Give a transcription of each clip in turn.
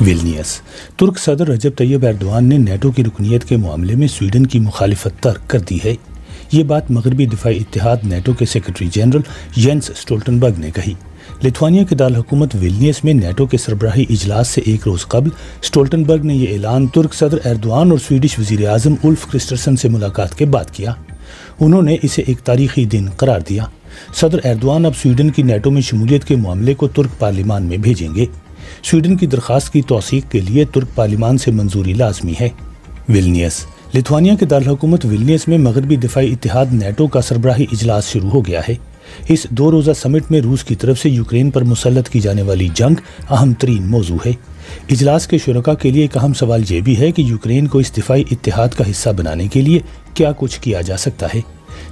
Wellness. ترک صدر رجب Tayyip Erdogan نے نیٹو کی رکنیت کے معاملے میں سویڈن کی مخالفت ترک کر دی ہے۔ یہ بات مغربی دفاعی اتحاد نیٹو کے سیکرٹری جنرل ینس اسٹولٹنبرگ نے کہی۔ لتھوانیا کے دارالحکومت ویلنیس میں نیٹو کے سربراہی اجلاس سے ایک روز قبل اسٹولٹنبرگ نے یہ اعلان ترک صدر ایردوان اور سویڈش وزیر اعظم اولف کرسٹرسن سے ملاقات کے بعد کیا۔ انہوں نے اسے ایک تاریخی دن قرار دیا۔ صدر ایردوان اب سویڈن کی نیٹو میں شمولیت کے معاملے کو ترک پارلیمان میں بھیجیں گے۔ سویڈن کی درخواست کی توثیق کے لیے ترک پارلیمان سے منظوری لازمی ہے۔ ویلنیس۔ لتھوانیا کے دارالحکومت ویلنیس میں مغربی دفاعی اتحاد نیٹو کا سربراہی اجلاس شروع ہو گیا ہے۔ اس 2 روزہ سمٹ میں روس کی طرف سے یوکرین پر مسلط کی جانے والی جنگ اہم ترین موضوع ہے۔ اجلاس کے شرکاء کے لیے ایک اہم سوال یہ بھی ہے کہ یوکرین کو اس دفاعی اتحاد کا حصہ بنانے کے لیے کیا کچھ کیا جا سکتا ہے۔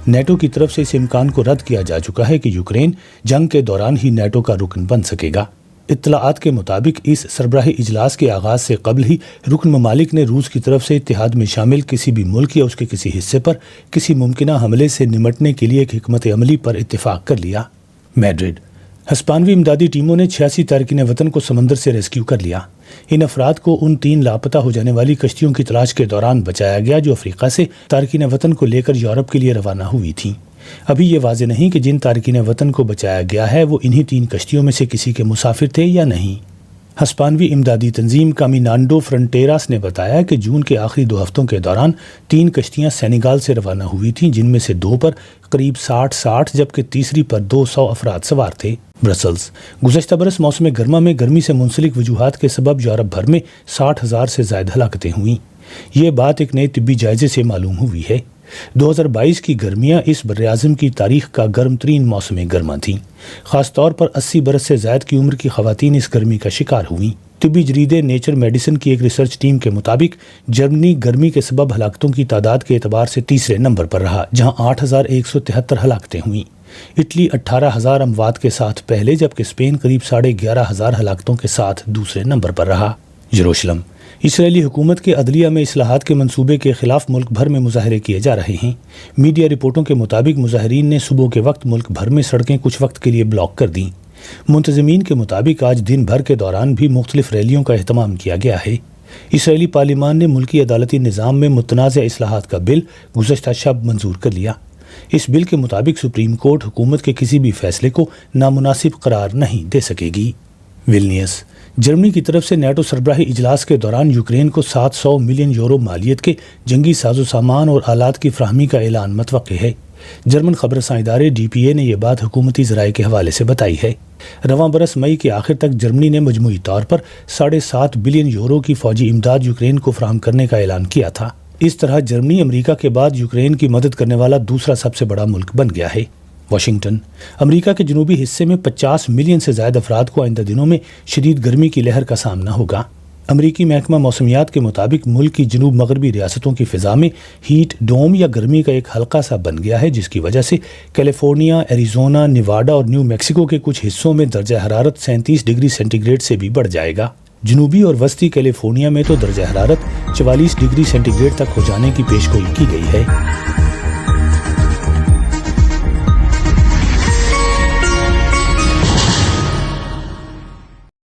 نیٹو کی طرف سے اس امکان کو رد کیا جا چکا ہے کہ یوکرین جنگ کے دوران ہی نیٹو کا رکن بن سکے گا۔ اطلاعات کے مطابق اس سربراہی اجلاس کے آغاز سے قبل ہی رکن ممالک نے روس کی طرف سے اتحاد میں شامل کسی بھی ملک یا اس کے کسی حصے پر کسی ممکنہ حملے سے نمٹنے کے لیے ایک حکمت عملی پر اتفاق کر لیا۔ میڈرڈ۔ ہسپانوی امدادی ٹیموں نے 86 تارکین وطن کو سمندر سے ریسکیو کر لیا۔ ان افراد کو ان 3 لاپتہ ہو جانے والی کشتیوں کی تلاش کے دوران بچایا گیا جو افریقہ سے تارکین وطن کو لے کر یورپ کے لیے روانہ ہوئی تھیں۔ ابھی یہ واضح نہیں کہ جن تارکین وطن کو بچایا گیا ہے وہ انہی 3 کشتیوں میں سے کسی کے مسافر تھے یا نہیں۔ ہسپانوی امدادی تنظیم کامینانڈو فرنٹیراس نے بتایا کہ جون کے آخری 2 ہفتوں کے دوران 3 کشتیاں سینیگال سے روانہ ہوئی تھیں، جن میں سے 2 پر قریب 60 جبکہ تیسری پر 200 افراد سوار تھے۔ برسلز۔ گزشتہ برس موسم گرما میں گرمی سے منسلک وجوہات کے سبب یورپ بھر میں 60,000 سے زائد ہلاکتیں ہوئیں۔ یہ بات ایک نئے طبی جائزے سے معلوم ہوئی ہے۔ 2022 کی گرمیاں اس براعظم کی تاریخ کا گرم ترین موسم گرما تھیں۔ خاص طور پر 80 برس سے زائد کی عمر کی خواتین اس گرمی کا شکار ہوئیں۔ طبی جریدے نیچر میڈیسن کی ایک ریسرچ ٹیم کے مطابق جرمنی گرمی کے سبب ہلاکتوں کی تعداد کے اعتبار سے تیسرے نمبر پر رہا، جہاں 8,173 ہلاکتیں ہوئیں۔ اٹلی 18,000 اموات کے ساتھ پہلے، جبکہ اسپین قریب 11,500 ہلاکتوں کے ساتھ دوسرے نمبر پر رہا۔ یروشلم۔ اسرائیلی حکومت کے عدلیہ میں اصلاحات کے منصوبے کے خلاف ملک بھر میں مظاہرے کیے جا رہے ہیں۔ میڈیا رپورٹوں کے مطابق مظاہرین نے صبح کے وقت ملک بھر میں سڑکیں کچھ وقت کے لیے بلاک کر دیں۔ منتظمین کے مطابق آج دن بھر کے دوران بھی مختلف ریلیوں کا اہتمام کیا گیا ہے۔ اسرائیلی پارلیمان نے ملکی عدالتی نظام میں متنازع اصلاحات کا بل گزشتہ شب منظور کر لیا۔ اس بل کے مطابق سپریم کورٹ حکومت کے کسی بھی فیصلے کو نامناسب قرار نہیں دے سکے گی۔ ویلنیس۔ جرمنی کی طرف سے نیٹو سربراہی اجلاس کے دوران یوکرین کو 700 ملین یورو مالیت کے جنگی ساز و سامان اور آلات کی فراہمی کا اعلان متوقع ہے۔ جرمن خبررساں ادارے DPA نے یہ بات حکومتی ذرائع کے حوالے سے بتائی ہے۔ رواں برس مئی کے آخر تک جرمنی نے مجموعی طور پر 7.5 بلین یورو کی فوجی امداد یوکرین کو فراہم کرنے کا اعلان کیا تھا۔ اس طرح جرمنی امریکہ کے بعد یوکرین کی مدد کرنے والا دوسرا سب سے بڑا ملک بن گیا ہے۔ واشنگٹن۔ امریکہ کے جنوبی حصے میں 50 ملین سے زائد افراد کو آئندہ دنوں میں شدید گرمی کی لہر کا سامنا ہوگا۔ امریکی محکمہ موسمیات کے مطابق ملک کی جنوب مغربی ریاستوں کی فضا میں ہیٹ ڈوم یا گرمی کا ایک حلقہ سا بن گیا ہے، جس کی وجہ سے کیلیفورنیا، ایریزونا، نیواڈا اور نیو میکسیکو کے کچھ حصوں میں درجہ حرارت 37 ڈگری سینٹی گریڈ سے بھی بڑھ جائے گا۔ جنوبی اور وسطی کیلیفورنیا میں تو درجہ حرارت 44 ڈگری سینٹی گریڈ تک ہو جانے کی پیشگوئی کی گئی ہے۔